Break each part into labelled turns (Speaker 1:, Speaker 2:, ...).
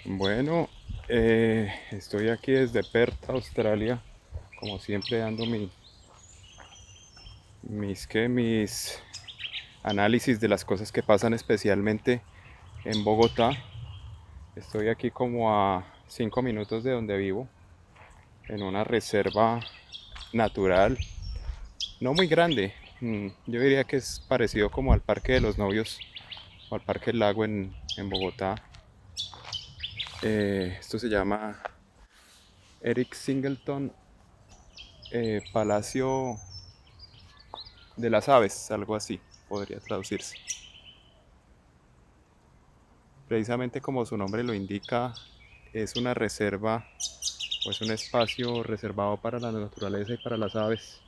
Speaker 1: Bueno, estoy aquí desde Perth, Australia, como siempre dando mis análisis de las cosas que pasan especialmente en Bogotá. Estoy aquí como a 5 minutos de donde vivo, en una reserva natural, no muy grande. Yo diría que es parecido como al Parque de los Novios o al Parque del Lago en Bogotá. Esto se llama Eric Singleton Palacio de las Aves, algo así podría traducirse. Precisamente como su nombre lo indica, es una reserva o es un espacio reservado para la naturaleza y para las aves,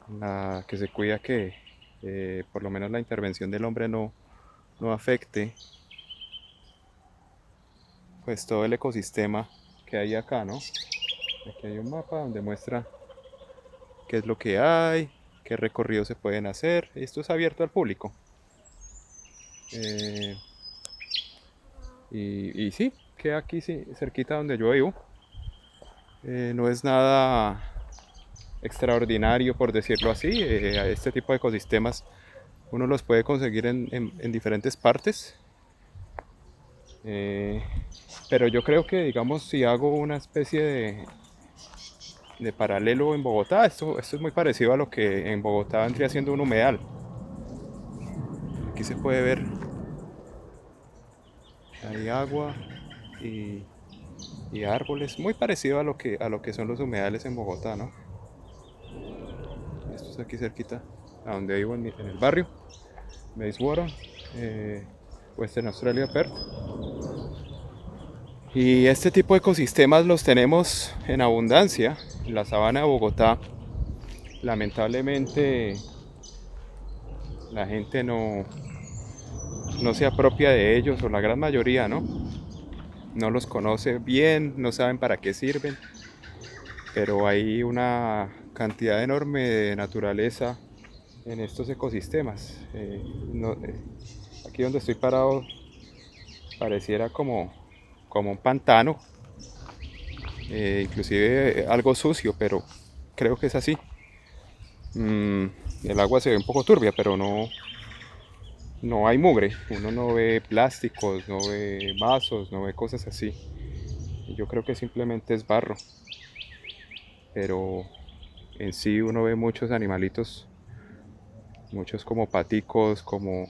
Speaker 1: en la que se cuida que por lo menos la intervención del hombre no afecte pues todo el ecosistema que hay acá, ¿no? Aquí hay un mapa donde muestra qué es lo que hay, qué recorridos se pueden hacer. Esto es abierto al público. Eh, y sí, queda aquí sí, cerquita donde yo vivo. No es nada extraordinario, por decirlo así. Este tipo de ecosistemas uno los puede conseguir en diferentes partes. Eh, pero yo creo que, digamos, si hago una especie de paralelo en Bogotá, esto es muy parecido a lo que en Bogotá vendría siendo un humedal. Aquí se puede ver, hay agua y, y árboles, muy parecido a lo que son los humedales en Bogotá, ¿no? Esto es aquí cerquita, a donde vivo en el barrio, Bayswater, Western Australia, Perth. Y este tipo de ecosistemas los tenemos en abundancia en la sabana de Bogotá. Lamentablemente la gente no se apropia de ellos, o la gran mayoría, ¿no? No los conoce bien, no saben para qué sirven, pero hay una cantidad enorme de naturaleza en estos ecosistemas. Aquí donde estoy parado pareciera como un pantano, inclusive algo sucio, pero creo que es así. Mm, el agua se ve un poco turbia, pero no hay mugre. Uno no ve plásticos, no ve vasos, no ve cosas así. Y yo creo que simplemente es barro, pero en sí uno ve muchos animalitos, muchos como paticos, como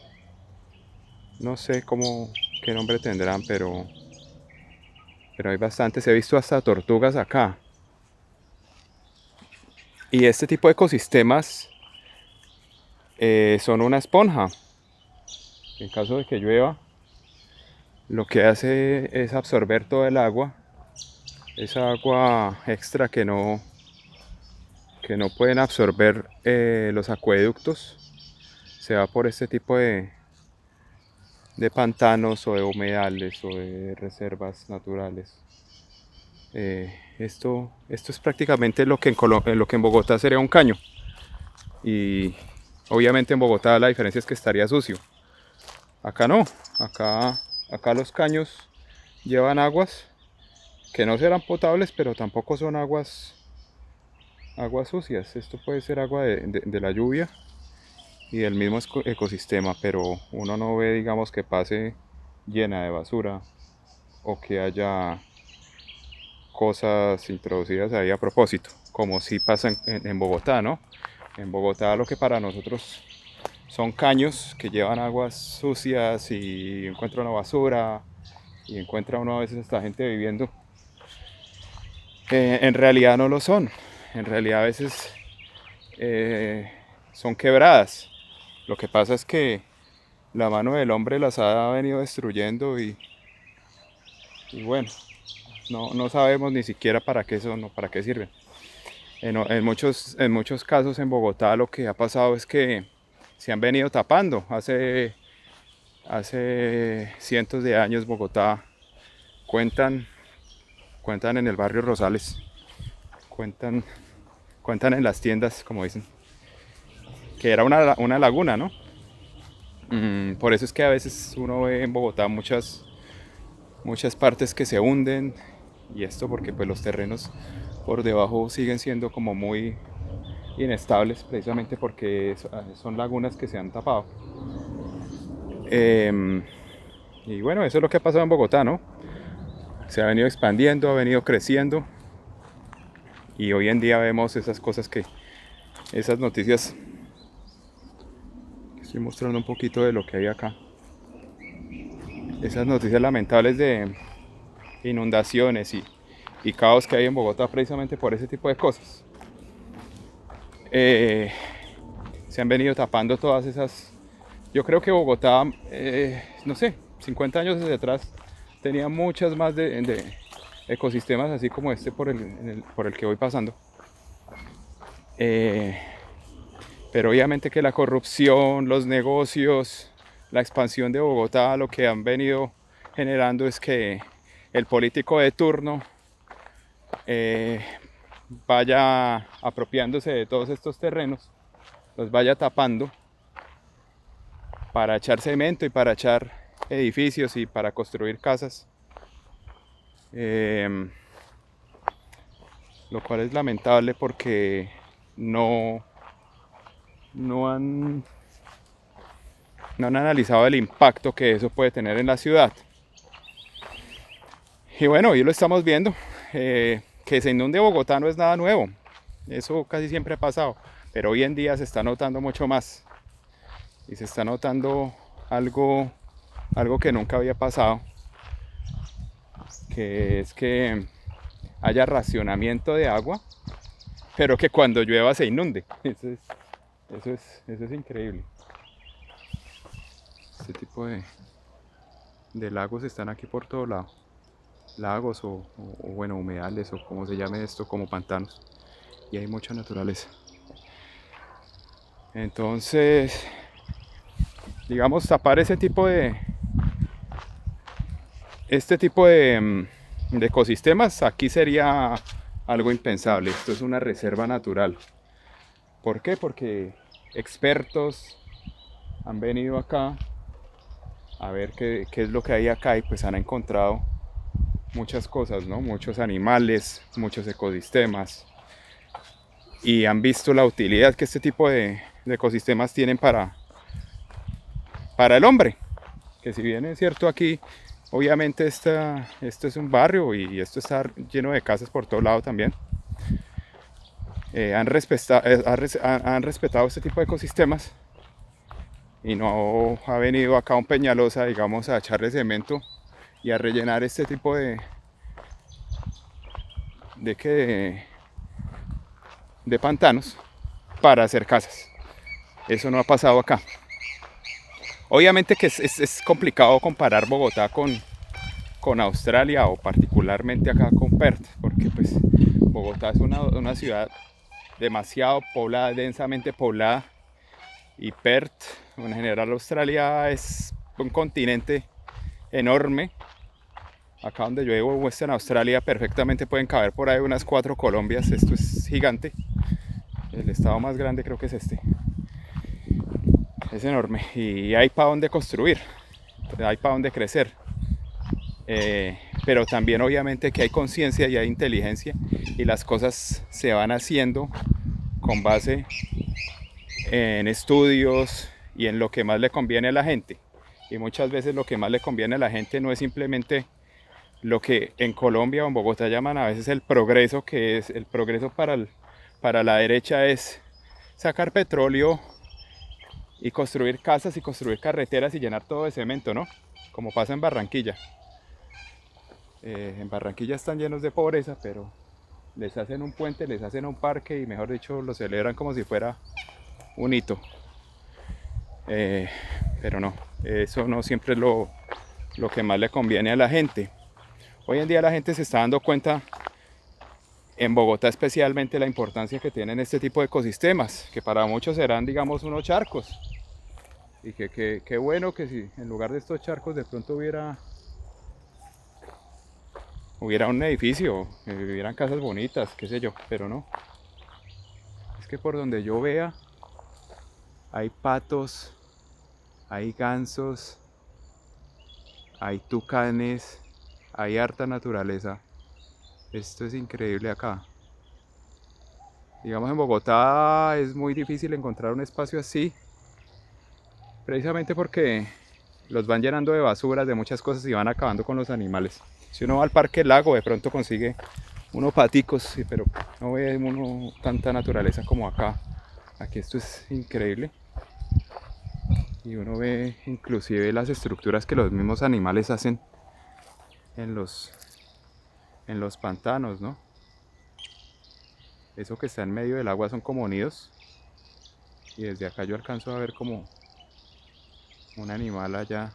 Speaker 1: no sé qué nombre tendrán, pero hay bastantes. He visto hasta tortugas acá. Y este tipo de ecosistemas son una esponja. En caso de que llueva, lo que hace es absorber todo el agua, esa agua extra que no pueden absorber los acueductos, se va por este tipo de pantanos o de humedales o de reservas naturales. Esto es prácticamente lo que lo que en Bogotá sería un caño. Y obviamente en Bogotá la diferencia es que estaría sucio. Acá no, acá los caños llevan aguas que no serán potables, pero tampoco son aguas sucias. Esto puede ser agua de la lluvia y del mismo ecosistema, pero uno no ve, digamos, que pase llena de basura o que haya cosas introducidas ahí a propósito, como si pasa en Bogotá, ¿no? En Bogotá lo que para nosotros son caños que llevan aguas sucias y encuentra una basura y encuentra uno a veces esta gente viviendo. En realidad no lo son. En realidad a veces eh, son quebradas. Lo que pasa es que la mano del hombre las ha venido destruyendo y bueno, no sabemos ni siquiera para qué son o para qué sirven. En muchos casos en Bogotá lo que ha pasado es que se han venido tapando. Hace cientos de años Bogotá cuentan, cuentan en el barrio Rosales, cuentan, cuentan en las tiendas, como dicen, que era una laguna, ¿no? Por eso es que a veces uno ve en Bogotá muchas partes que se hunden, y esto porque pues los terrenos por debajo siguen siendo como muy inestables, precisamente porque son lagunas que se han tapado. Eh, y bueno, eso es lo que ha pasado en Bogotá, ¿no? Se ha venido expandiendo, ha venido creciendo, y hoy en día vemos esas cosas esas noticias. Estoy mostrando un poquito de lo que hay acá. Esas noticias lamentables de inundaciones y caos que hay en Bogotá precisamente por ese tipo de cosas. Eh, Se han venido tapando todas esas. Yo creo que Bogotá, no sé, 50 años desde atrás tenía muchas más de ecosistemas así como este por el que voy pasando. Eh, pero obviamente que la corrupción, los negocios, la expansión de Bogotá, lo que han venido generando es que el político de turno eh, vaya apropiándose de todos estos terrenos, los vaya tapando para echar cemento y para echar edificios y para construir casas, eh, lo cual es lamentable porque no, no han, no han analizado el impacto que eso puede tener en la ciudad. Y bueno, hoy lo estamos viendo, que se inunde Bogotá no es nada nuevo, eso casi siempre ha pasado, pero hoy en día se está notando mucho más y se está notando algo, algo que nunca había pasado, que es que haya racionamiento de agua, pero que cuando llueva se inunde. Eso es increíble. Este tipo de lagos están aquí por todo lado. Lagos bueno, humedales o como se llame esto, como pantanos. Y hay mucha naturaleza. Entonces, digamos, tapar este tipo de ecosistemas aquí sería algo impensable. Esto es una reserva natural. ¿Por qué? Porque expertos han venido acá a ver qué es lo que hay acá y pues han encontrado muchas cosas, ¿no? Muchos animales, muchos ecosistemas, y han visto la utilidad que este tipo de ecosistemas tienen para el hombre. Que si bien es cierto aquí, obviamente esto es un barrio y esto está lleno de casas por todo lado también. Han respetado este tipo de ecosistemas y no ha venido acá un Peñalosa, digamos, a echarle cemento y a rellenar este tipo de, que, de pantanos para hacer casas. Eso no ha pasado acá. Obviamente que es complicado comparar Bogotá con Australia o particularmente acá con Perth, porque pues Bogotá es una ciudad demasiado poblada, densamente poblada, y Perth, en general Australia, es un continente enorme. Acá donde yo vivo, en Australia, perfectamente pueden caber por ahí unas 4 Colombias. Esto es gigante. El estado más grande creo que es este. Es enorme y hay para dónde construir, hay para dónde crecer. Pero también obviamente que hay conciencia y hay inteligencia y las cosas se van haciendo con base en estudios y en lo que más le conviene a la gente. Y muchas veces lo que más le conviene a la gente no es simplemente lo que en Colombia o en Bogotá llaman a veces el progreso, que es el progreso para la derecha es sacar petróleo y construir casas y construir carreteras y llenar todo de cemento, ¿no? Como pasa en Barranquilla. En Barranquilla están llenos de pobreza, pero les hacen un puente, les hacen un parque y mejor dicho lo celebran como si fuera un hito. Pero no, eso no siempre es lo que más le conviene a la gente. Hoy en día la gente se está dando cuenta, en Bogotá especialmente, la importancia que tienen este tipo de ecosistemas, que para muchos serán, digamos, unos charcos. Y que bueno que si en lugar de estos charcos de pronto hubiera un edificio, hubieran casas bonitas, qué sé yo, pero no. Es que por donde yo vea hay patos, hay gansos, hay tucanes, hay harta naturaleza. Esto es increíble acá. Digamos, en Bogotá es muy difícil encontrar un espacio así, precisamente porque los van llenando de basuras, de muchas cosas y van acabando con los animales. Si uno va al Parque Lago, de pronto consigue unos paticos, sí, pero no ve uno tanta naturaleza como acá. Aquí esto es increíble. Y uno ve inclusive las estructuras que los mismos animales hacen en los pantanos, ¿no? Eso que está en medio del agua son como nidos. Y desde acá yo alcanzo a ver como un animal allá,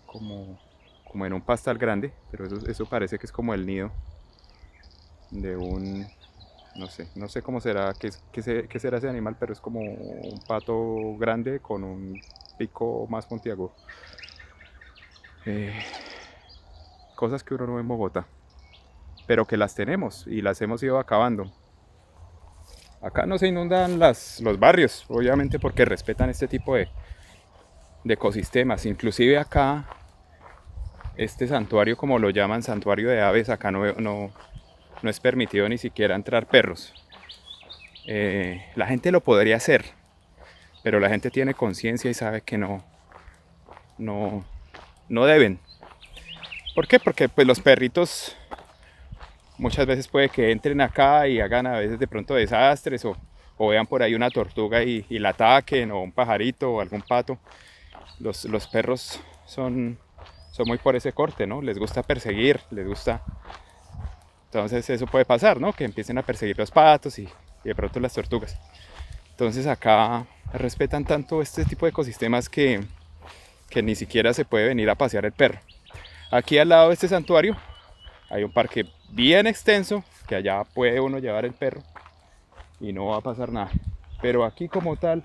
Speaker 1: como en un pastal grande, pero eso parece que es como el nido de un, no sé cómo será, qué será ese animal, pero es como un pato grande con un pico más puntiagudo. Cosas que uno no ve en Bogotá, pero que las tenemos y las hemos ido acabando. Acá no se inundan los barrios, obviamente porque respetan este tipo de ecosistemas. Inclusive acá, este santuario, como lo llaman, santuario de aves, acá no es permitido ni siquiera entrar perros. La gente lo podría hacer, pero la gente tiene conciencia y sabe que no, no deben. ¿Por qué? Porque pues los perritos muchas veces puede que entren acá y hagan a veces de pronto desastres o vean por ahí una tortuga y la ataquen, o un pajarito o algún pato. Los perros son muy por ese corte, ¿no? Les gusta perseguir, les gusta. Entonces eso puede pasar, ¿no? Que empiecen a perseguir los patos y de pronto las tortugas. Entonces acá respetan tanto este tipo de ecosistemas que ni siquiera se puede venir a pasear el perro. Aquí al lado de este santuario hay un parque bien extenso que allá puede uno llevar el perro y no va a pasar nada. Pero aquí como tal,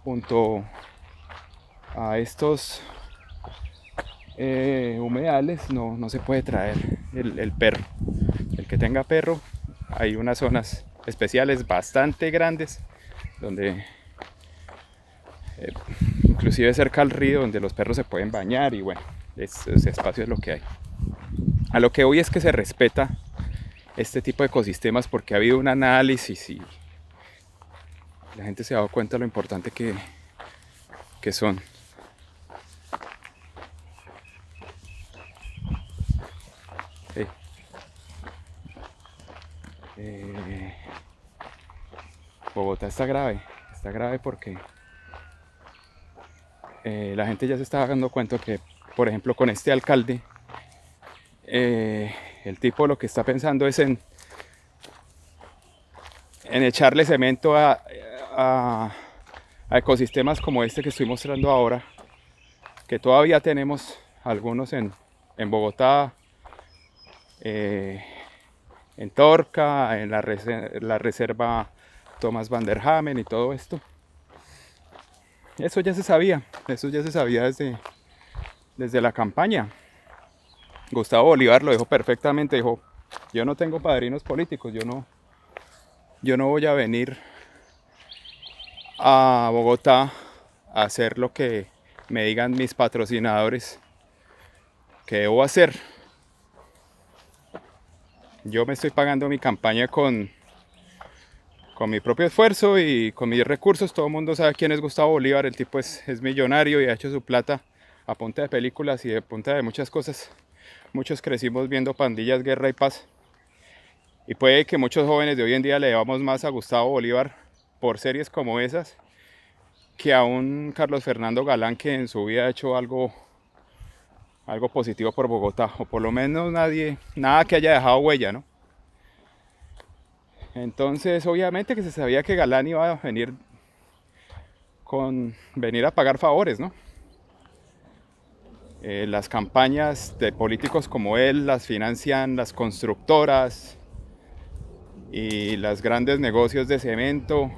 Speaker 1: junto a estos humedales, no se puede traer el perro. El que tenga perro, hay unas zonas especiales bastante grandes donde inclusive cerca al río, donde los perros se pueden bañar y bueno, ese espacio es lo que hay. A lo que hoy es que se respeta este tipo de ecosistemas porque ha habido un análisis y la gente se ha dado cuenta de lo importante que son. Bogotá está grave porque la gente ya se está dando cuenta que, por ejemplo, con este alcalde, el tipo lo que está pensando es en echarle cemento a ecosistemas como este que estoy mostrando ahora, que todavía tenemos algunos en Bogotá, en Torca, en la reserva Thomas van der Hamen y todo esto. Eso ya se sabía desde la campaña. Gustavo Bolívar lo dijo perfectamente, dijo: yo no tengo padrinos políticos, yo no voy a venir a Bogotá a hacer lo que me digan mis patrocinadores que debo hacer. Yo me estoy pagando mi campaña con mi propio esfuerzo y con mis recursos. Todo el mundo sabe quién es Gustavo Bolívar. El tipo es millonario y ha hecho su plata a punta de películas y a punta de muchas cosas. Muchos crecimos viendo Pandillas, Guerra y Paz. Y puede que muchos jóvenes de hoy en día le debamos más a Gustavo Bolívar por series como esas que a un Carlos Fernando Galán que en su vida ha hecho algo positivo por Bogotá, o por lo menos nada que haya dejado huella, ¿no? Entonces, obviamente que se sabía que Galán iba a venir a pagar favores, ¿no? Las campañas de políticos como él las financian las constructoras y los grandes negocios de cemento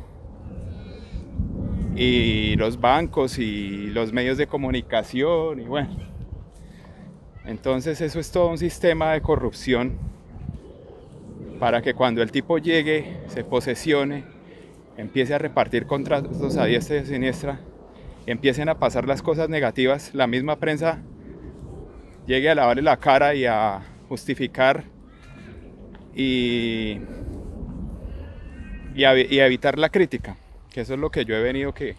Speaker 1: y los bancos y los medios de comunicación y bueno. Entonces eso es todo un sistema de corrupción para que cuando el tipo llegue, se posesione, empiece a repartir contratos a diestra y a siniestra, empiecen a pasar las cosas negativas. La misma prensa llegue a lavarle la cara y a justificar y, y a evitar la crítica, que eso es lo que yo he venido que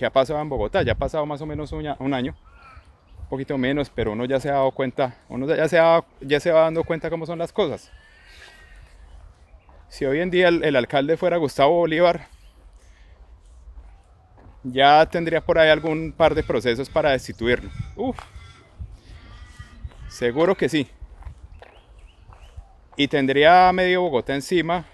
Speaker 1: ha pasado en Bogotá. Ya ha pasado más o menos un año, un poquito menos, pero uno ya se ha dado cuenta, uno ya se va dando cuenta cómo son las cosas. Si hoy en día el alcalde fuera Gustavo Bolívar, ya tendría por ahí algún par de procesos para destituirlo. Uf, seguro que sí. Y tendría medio Bogotá encima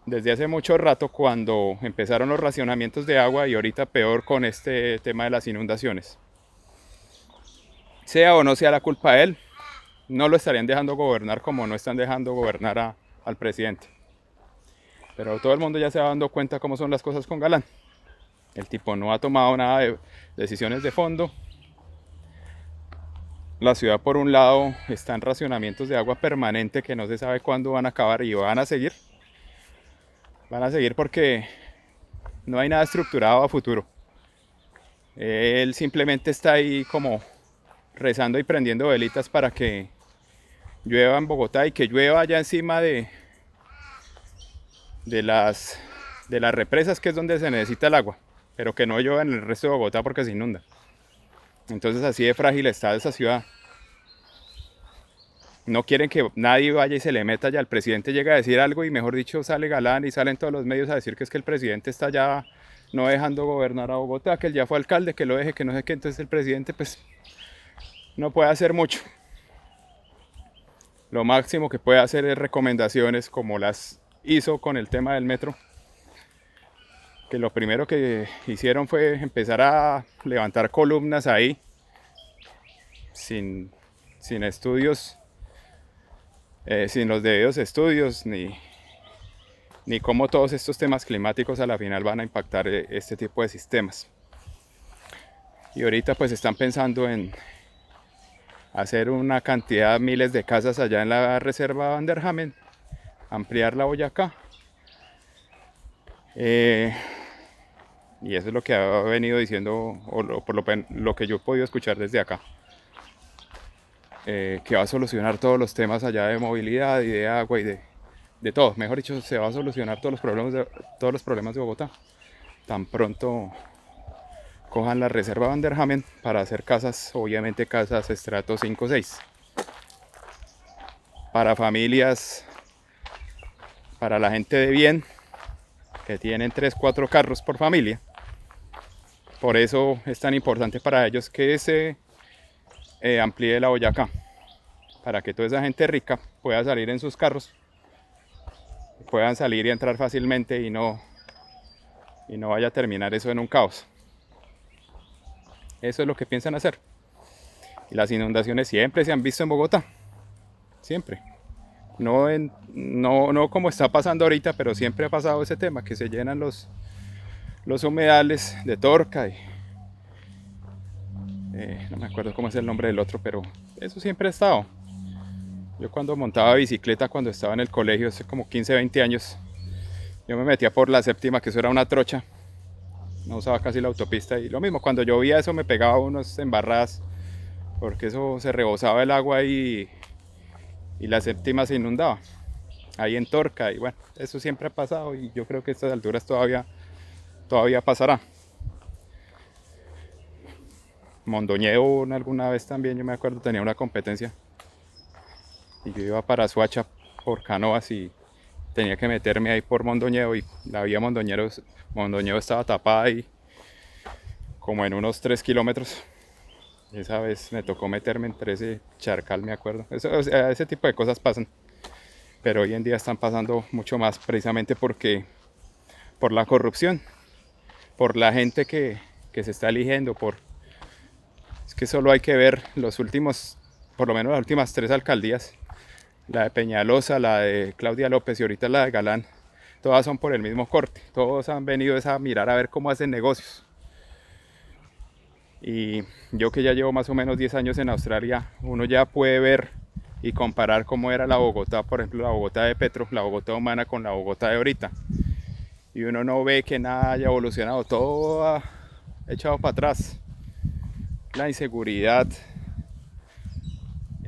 Speaker 1: desde hace mucho rato, cuando empezaron los racionamientos de agua, y ahorita peor con este tema de las inundaciones. Sea o no sea la culpa de él, no lo estarían dejando gobernar como no están dejando gobernar al presidente. Pero todo el mundo ya se va dando cuenta cómo son las cosas con Galán. El tipo no ha tomado nada de decisiones de fondo. La ciudad, por un lado, está en racionamientos de agua permanente que no se sabe cuándo van a acabar, y van a seguir. Van a seguir porque no hay nada estructurado a futuro. Él simplemente está ahí como rezando y prendiendo velitas para que llueva en Bogotá, y que llueva allá encima de las represas, que es donde se necesita el agua, pero que no llueva en el resto de Bogotá porque se inunda. Entonces, así de frágil está esa ciudad. No quieren que nadie vaya y se le meta. Ya el presidente llega a decir algo y, mejor dicho, sale Galán y salen todos los medios a decir que es que el presidente está ya no dejando gobernar a Bogotá, que él ya fue alcalde, que lo deje, que no sé qué. Entonces el presidente pues no puede hacer mucho. Lo máximo que puede hacer es recomendaciones, como las hizo con el tema del metro, que lo primero que hicieron fue empezar a levantar columnas ahí sin estudios, sin los debidos estudios, ni cómo todos estos temas climáticos a la final van a impactar este tipo de sistemas. Y ahorita pues están pensando en hacer una cantidad, miles de casas allá en la reserva Vanderhamen, ampliar la Boyacá. Y eso es lo que ha venido diciendo, o por lo que yo he podido escuchar desde acá. Que va a solucionar todos los temas allá de movilidad y de agua y de todo. Mejor dicho, se va a solucionar todos los problemas de Bogotá. Tan pronto cojan la reserva Vanderhamen para hacer casas, obviamente casas estrato 5 o 6. Para familias, para la gente de bien, que tienen 3, 4 carros por familia. Por eso es tan importante para ellos que se amplíe la Boyacá, para que toda esa gente rica pueda salir en sus carros, puedan salir y entrar fácilmente, y no vaya a terminar eso en un caos. Eso es lo que piensan hacer. Y las inundaciones siempre se han visto en Bogotá, siempre. No como está pasando ahorita, pero siempre ha pasado ese tema, que se llenan los humedales de Torca y no me acuerdo cómo es el nombre del otro, pero eso siempre ha estado. Yo cuando montaba bicicleta, cuando estaba en el colegio, hace como 15, 20 años, yo me metía por la séptima, que eso era una trocha. No usaba casi la autopista, y lo mismo, cuando llovía eso me pegaba unas embarradas, porque eso se rebosaba el agua y la séptima se inundaba ahí en Torca. Y bueno, eso siempre ha pasado, y yo creo que a estas alturas todavía pasará. Mondoñedo alguna vez también, yo me acuerdo, tenía una competencia y yo iba para Suacha por canoas y tenía que meterme ahí por Mondoñedo, y la vía Mondoñedo estaba tapada ahí como en unos 3 kilómetros. Esa vez me tocó meterme entre ese charcal, me acuerdo. Ese tipo de cosas pasan, pero hoy en día están pasando mucho más, precisamente por la corrupción, por la gente que se está eligiendo. Es que solo hay que ver por lo menos las últimas 3 alcaldías, la de Peñalosa, la de Claudia López y ahorita la de Galán. Todas son por el mismo corte. Todos han venido a mirar a ver cómo hacen negocios. Y yo, que ya llevo más o menos 10 años en Australia, uno ya puede ver y comparar cómo era la Bogotá, por ejemplo, la Bogotá de Petro, la Bogotá humana, con la Bogotá de ahorita. Y uno no ve que nada haya evolucionado, todo ha echado para atrás. La inseguridad,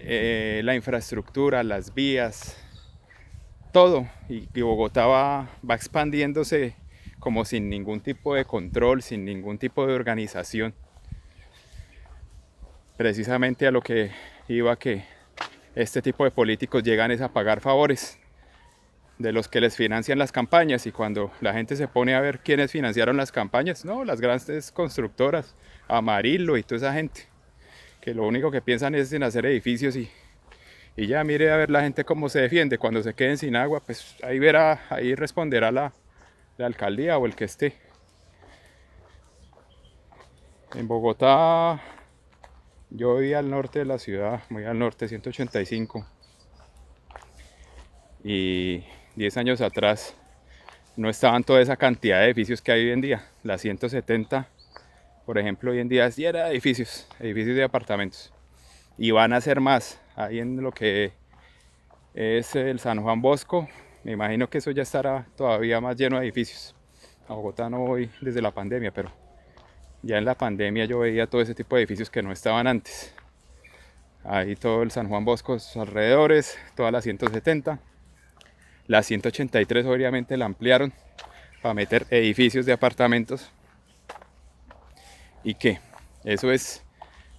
Speaker 1: la infraestructura, las vías, todo. Y Bogotá va expandiéndose como sin ningún tipo de control, sin ningún tipo de organización. Precisamente a lo que iba, que este tipo de políticos llegan es a pagar favores de los que les financian las campañas, y cuando la gente se pone a ver quiénes financiaron las campañas, no, las grandes constructoras, Amarillo y toda esa gente, que lo único que piensan es en hacer edificios y ya mire a ver la gente cómo se defiende. Cuando se queden sin agua, pues ahí verá, ahí responderá la alcaldía o el que esté. En Bogotá, yo vivía al norte de la ciudad, muy al norte, 185, y 10 años atrás no estaban toda esa cantidad de edificios que hay hoy en día. La 170, por ejemplo, hoy en día es llena de edificios de apartamentos. Y van a ser más. Ahí en lo que es el San Juan Bosco, me imagino que eso ya estará todavía más lleno de edificios. A Bogotá no voy desde la pandemia, pero ya en la pandemia yo veía todo ese tipo de edificios que no estaban antes. Ahí todo el San Juan Bosco, sus alrededores, toda la 170. La 183 obviamente la ampliaron para meter edificios de apartamentos. ¿Y qué? Eso es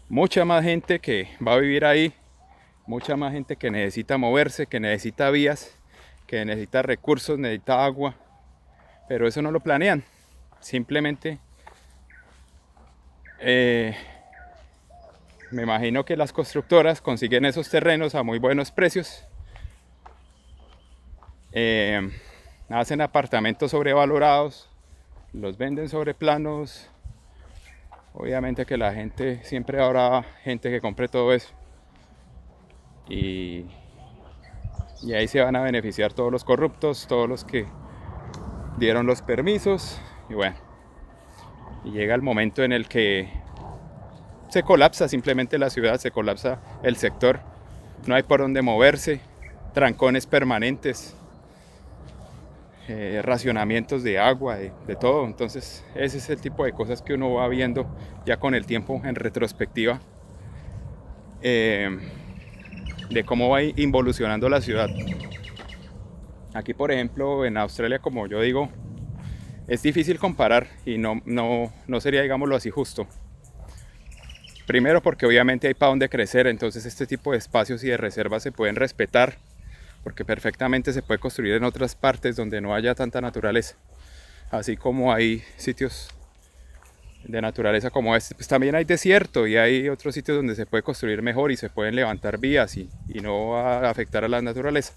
Speaker 1: mucha más gente que va a vivir ahí, mucha más gente que necesita moverse, que necesita vías, que necesita recursos, necesita agua. Pero eso no lo planean. Simplemente me imagino que las constructoras consiguen esos terrenos a muy buenos precios. Hacen apartamentos sobrevalorados, los venden sobre planos. Obviamente que la gente, siempre habrá gente que compre todo eso. Y ahí se van a beneficiar todos los corruptos, todos los que dieron los permisos. Y bueno, y llega el momento en el que se colapsa simplemente la ciudad, se colapsa el sector. No hay por dónde moverse, trancones permanentes, racionamientos de agua, de todo. Entonces ese es el tipo de cosas que uno va viendo ya con el tiempo en retrospectiva, de cómo va involucionando la ciudad. Aquí, por ejemplo, en Australia, como yo digo, es difícil comparar y no sería, digámoslo así, justo. Primero porque obviamente hay para dónde crecer, entonces este tipo de espacios y de reservas se pueden respetar, porque perfectamente se puede construir en otras partes donde no haya tanta naturaleza. Así como hay sitios de naturaleza como este, pues también hay desierto y hay otros sitios donde se puede construir mejor y se pueden levantar vías y no va a afectar a la naturaleza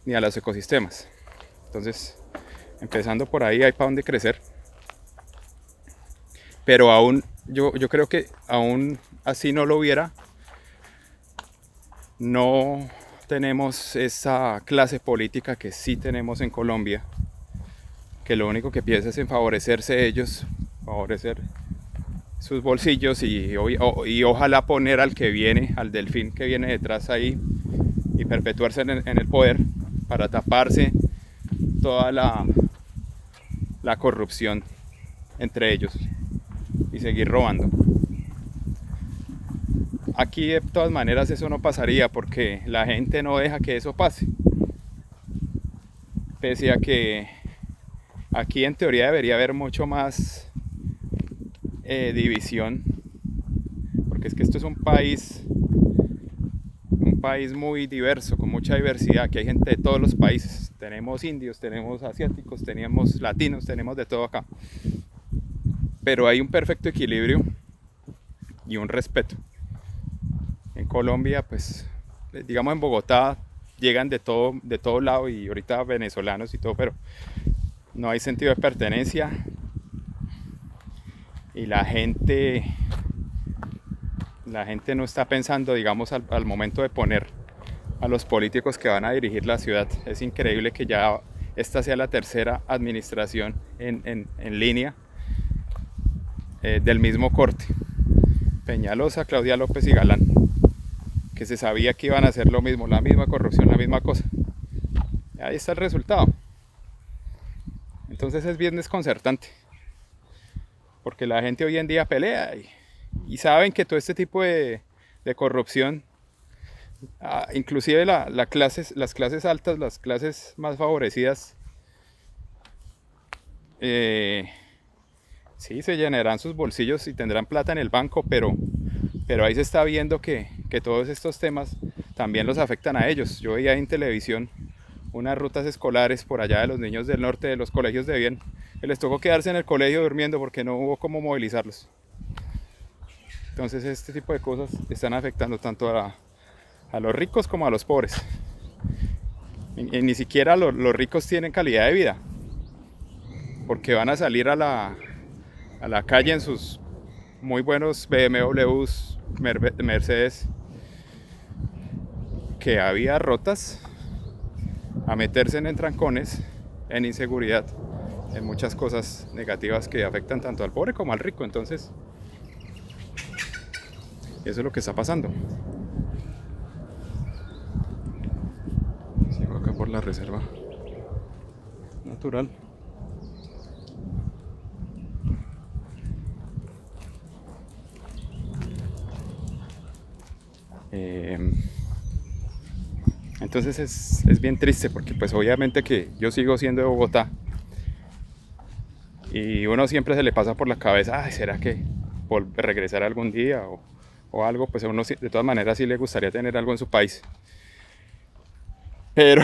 Speaker 1: ni a los ecosistemas. Entonces, empezando por ahí, hay para dónde crecer. Pero aún, yo creo que aún así no lo hubiera, no tenemos esa clase política que sí tenemos en Colombia, que lo único que piensa es en favorecerse ellos, favorecer sus bolsillos y ojalá poner al que viene, al delfín que viene detrás ahí, y perpetuarse en el poder para taparse toda la corrupción entre ellos y seguir robando. Aquí de todas maneras eso no pasaría porque la gente no deja que eso pase. Pese a que aquí en teoría debería haber mucho más división, porque es que esto es un país muy diverso, con mucha diversidad. Aquí hay gente de todos los países. Tenemos indios, tenemos asiáticos, tenemos latinos, tenemos de todo acá. Pero hay un perfecto equilibrio y un respeto. En Colombia, pues, digamos en Bogotá, llegan de todo lado, y ahorita venezolanos y todo, pero no hay sentido de pertenencia. Y la gente no está pensando, digamos, al momento de poner a los políticos que van a dirigir la ciudad. Es increíble que ya esta sea la tercera administración en línea del mismo corte. Peñalosa, Claudia López y Galán, que se sabía que iban a hacer lo mismo, la misma corrupción, la misma cosa. Y ahí está el resultado. Entonces es bien desconcertante, porque la gente hoy en día pelea y saben que todo este tipo de corrupción Inclusive las clases altas, las clases más favorecidas, eh, sí, se llenarán sus bolsillos y tendrán plata en el banco, pero ahí se está viendo que todos estos temas también los afectan a ellos. Yo veía en televisión unas rutas escolares por allá de los niños del norte, de los colegios de bien, que les tocó quedarse en el colegio durmiendo porque no hubo cómo movilizarlos. Entonces este tipo de cosas están afectando tanto a los ricos como a los pobres. Y ni siquiera los ricos tienen calidad de vida, porque van a salir a la calle en sus muy buenos BMWs, Mercedes, que había rotas, a meterse en trancones, en inseguridad, en muchas cosas negativas que afectan tanto al pobre como al rico. Entonces, eso es lo que está pasando. Sigo acá por la reserva natural. Entonces es bien triste porque pues obviamente que yo sigo siendo de Bogotá y uno siempre se le pasa por la cabeza, ay, ¿será que regresar algún día o algo? Pues a uno de todas maneras sí le gustaría tener algo en su país. Pero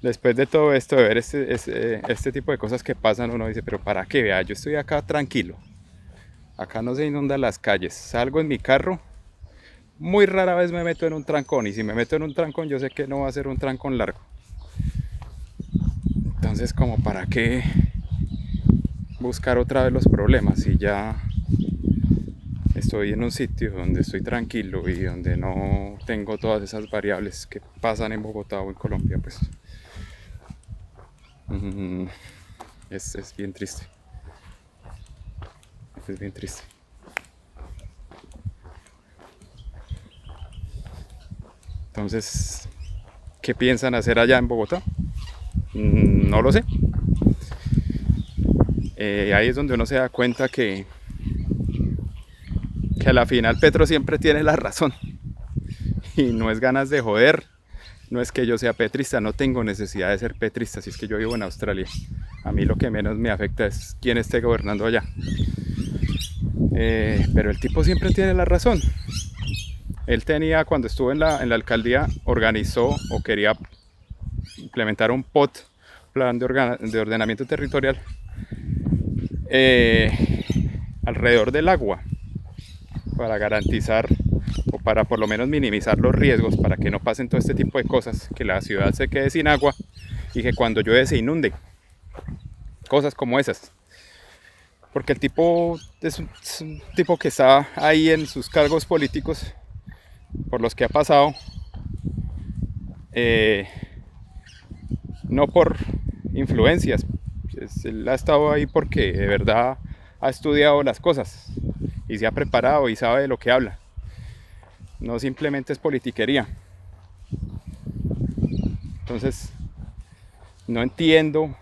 Speaker 1: después de todo esto, de ver este tipo de cosas que pasan, uno dice, pero ¿para qué? Vea, yo estoy acá tranquilo. Acá no se inundan las calles. Salgo en mi carro. Muy rara vez me meto en un trancón. Y si me meto en un trancón, yo sé que no va a ser un trancón largo. Entonces, como para qué buscar otra vez los problemas si ya estoy en un sitio donde estoy tranquilo y donde no tengo todas esas variables que pasan en Bogotá o en Colombia, pues es bien triste. Es bien triste. Entonces, ¿qué piensan hacer allá en Bogotá? No lo sé. Ahí es donde uno se da cuenta que a la final Petro siempre tiene la razón. Y no es ganas de joder, no es que yo sea petrista, no tengo necesidad de ser petrista, si es que yo vivo en Australia. A mí lo que menos me afecta es quién esté gobernando allá. Pero el tipo siempre tiene la razón. Él tenía, cuando estuvo en la alcaldía, organizó o quería implementar un POT, plan de ordenamiento territorial, alrededor del agua, para garantizar o para por lo menos minimizar los riesgos, para que no pasen todo este tipo de cosas, que la ciudad se quede sin agua y que cuando llueve se inunde, cosas como esas. Porque el tipo es un tipo que está ahí en sus cargos políticos por los que ha pasado, no por influencias. Él ha estado ahí porque de verdad ha estudiado las cosas y se ha preparado y sabe de lo que habla. No simplemente es politiquería. Entonces, no entiendo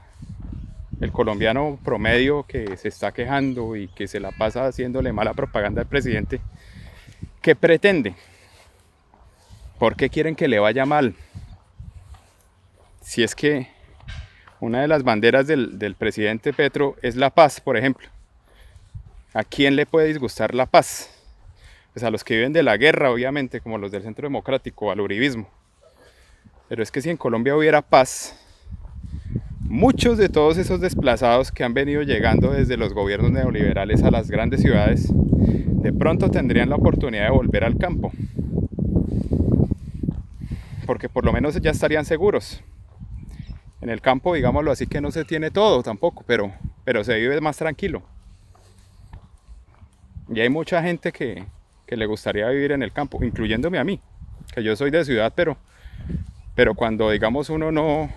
Speaker 1: el colombiano promedio que se está quejando y que se la pasa haciéndole mala propaganda al presidente. ¿Qué pretende? ¿Por qué quieren que le vaya mal? Si es que una de las banderas del presidente Petro es la paz, por ejemplo. ¿A quién le puede disgustar la paz? Pues a los que viven de la guerra, obviamente, como los del Centro Democrático, al uribismo. Pero es que si en Colombia hubiera paz, muchos de todos esos desplazados que han venido llegando desde los gobiernos neoliberales a las grandes ciudades, de pronto tendrían la oportunidad de volver al campo. Porque por lo menos ya estarían seguros. En el campo, digámoslo así, que no se tiene todo tampoco, pero se vive más tranquilo. Y hay mucha gente que le gustaría vivir en el campo, incluyéndome a mí, que yo soy de ciudad, pero cuando digamos uno no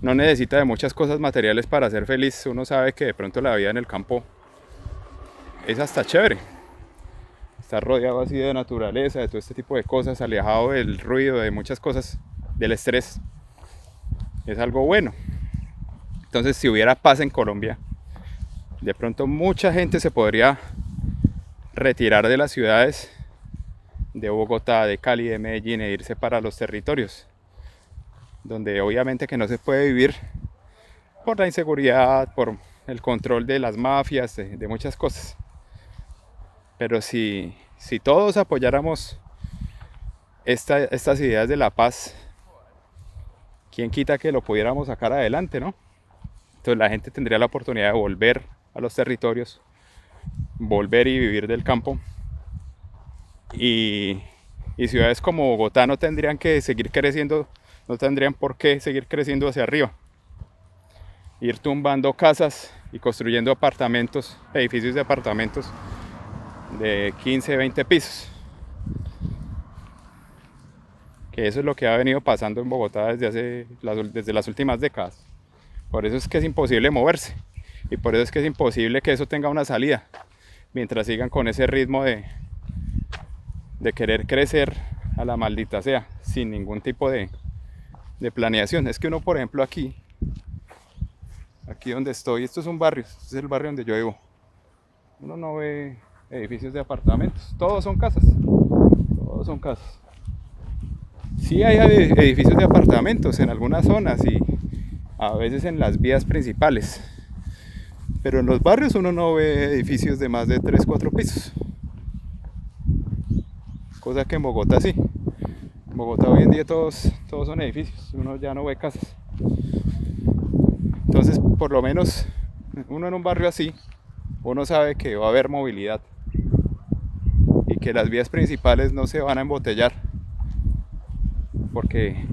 Speaker 1: necesita de muchas cosas materiales para ser feliz, uno sabe que de pronto la vida en el campo es hasta chévere. Estar rodeado así de naturaleza, de todo este tipo de cosas, alejado del ruido, de muchas cosas, del estrés, es algo bueno. Entonces, si hubiera paz en Colombia, de pronto mucha gente se podría retirar de las ciudades de Bogotá, de Cali, de Medellín e irse para los territorios, donde obviamente que no se puede vivir por la inseguridad, por el control de las mafias, de muchas cosas. Pero si todos apoyáramos estas ideas de la paz, ¿quién quita que lo pudiéramos sacar adelante, no? Entonces la gente tendría la oportunidad de volver a los territorios, volver y vivir del campo. Y ciudades como Bogotá no tendrían que seguir creciendo, no tendrían por qué seguir creciendo hacia arriba. Ir tumbando casas y construyendo apartamentos, edificios de apartamentos de 15, 20 pisos. Que eso es lo que ha venido pasando en Bogotá desde las últimas décadas. Por eso es que es imposible moverse. Y por eso es que es imposible que eso tenga una salida. Mientras sigan con ese ritmo de querer crecer a la maldita sea, sin ningún tipo de planeación. Es que uno, por ejemplo, aquí donde estoy, esto es un barrio, este es el barrio donde yo vivo. Uno no ve edificios de apartamentos, todos son casas. Todos son casas. Sí hay edificios de apartamentos en algunas zonas y a veces en las vías principales. Pero en los barrios uno no ve edificios de más de 3, 4 pisos. Cosa que en Bogotá sí. En Bogotá hoy en día todos son edificios, uno ya no ve casas. Entonces, por lo menos, uno en un barrio así, uno sabe que va a haber movilidad y que las vías principales no se van a embotellar porque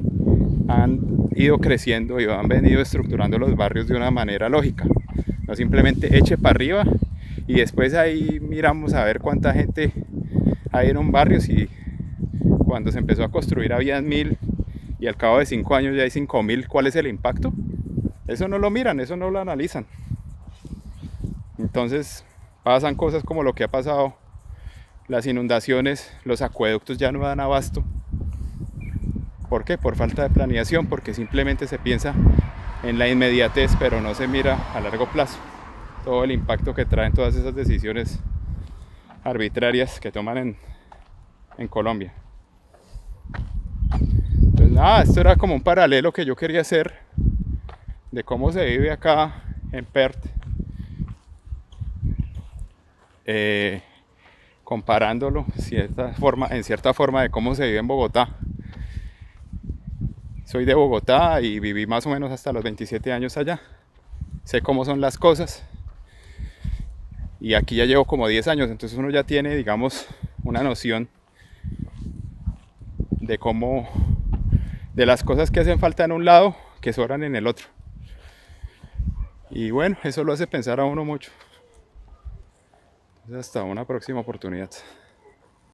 Speaker 1: han ido creciendo y han venido estructurando los barrios de una manera lógica. No simplemente eche para arriba y después ahí miramos a ver cuánta gente hay en un barrio. Si cuando se empezó a construir había 1000 y al cabo de 5 años ya hay 5000, ¿cuál es el impacto? Eso no lo miran, eso no lo analizan. Entonces pasan cosas como lo que ha pasado, las inundaciones, los acueductos ya no dan abasto. ¿Por qué? Por falta de planeación, porque simplemente se piensa en la inmediatez, pero no se mira a largo plazo todo el impacto que traen todas esas decisiones arbitrarias que toman en Colombia. Entonces nada, esto era como un paralelo que yo quería hacer de cómo se vive acá en Perth, comparándolo en cierta forma de cómo se vive en Bogotá. Soy de Bogotá y viví más o menos hasta los 27 años allá. Sé cómo son las cosas. Y aquí ya llevo como 10 años, entonces uno ya tiene, digamos, una noción de las cosas que hacen falta en un lado que sobran en el otro. Y bueno, eso lo hace pensar a uno mucho. Entonces, hasta una próxima oportunidad.